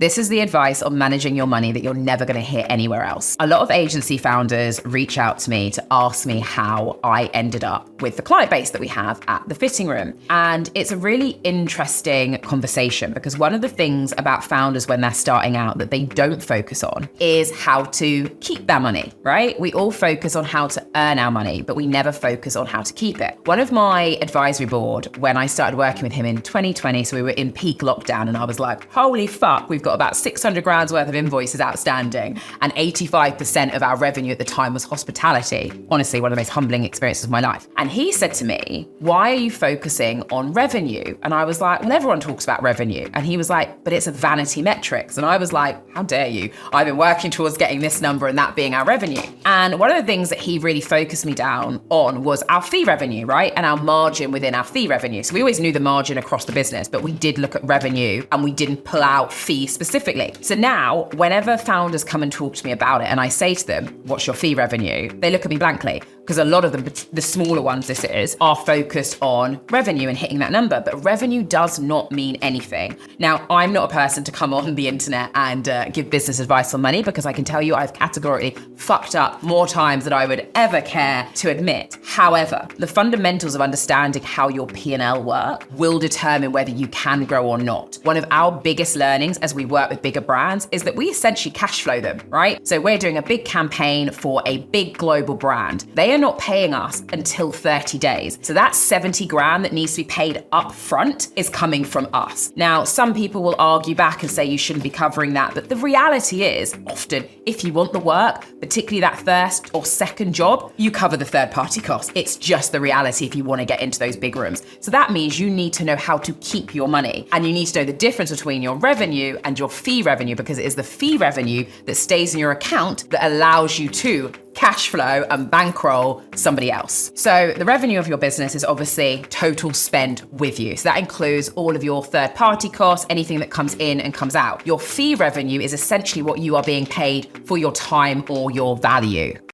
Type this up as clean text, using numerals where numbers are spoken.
This is the advice on managing your money that you're never going to hear anywhere else. A lot of agency founders reach out to me to ask me how I ended up with the client base that we have at the fitting room. And it's a really interesting conversation because one of the things about founders when they're starting out that they don't focus on is how to keep their money, right? We all focus on how to earn our money, but we never focus on how to keep it. One of my advisory board, when I started working with him in 2020, so we were in peak lockdown and I was like, holy fuck, we've got about 600 grand's worth of invoices outstanding and 85% of our revenue at the time was hospitality. Honestly, one of the most humbling experiences of my life. And he said to me, why are you focusing on revenue? And I was like, well, everyone talks about revenue. And he was like, but it's a vanity metrics. And I was like, how dare you? I've been working towards getting this number and that being our revenue. And one of the things that he really focused me down on was our fee revenue, right? And our margin within our fee revenue. So we always knew the margin across the business, but we did look at revenue and we didn't pull out fee specifically. So now, whenever founders come and talk to me about it and I say to them, what's your fee revenue? They look at me blankly because a lot of them, the smaller ones this is, are focused on revenue and hitting that number. But revenue does not mean anything. Now, I'm not a person to come on the internet and give business advice on money because I can tell you I've categorically fucked up more times than I would ever care to admit. However, the fundamentals of understanding how your P&L work will determine whether you can grow or not. One of our biggest learnings as we work with bigger brands is that we essentially cash flow them, right? So we're doing a big campaign for a big global brand. They are not paying us until 30 days. So that 70 grand that needs to be paid up front is coming from us. Now, some people will argue back and say you shouldn't be covering that. But the reality is often if you want the work, particularly that first or second job, you cover the third party costs. It's just the reality if you want to get into those big rooms. So that means you need to know how to keep your money and you need to know the difference between your revenue and your fee revenue because it is the fee revenue that stays in your account that allows you to cash flow and bankroll somebody else. So the revenue of your business is obviously total spend with you. So that includes all of your third party costs, anything that comes in and comes out. Your fee revenue is essentially what you are being paid for your time or your value.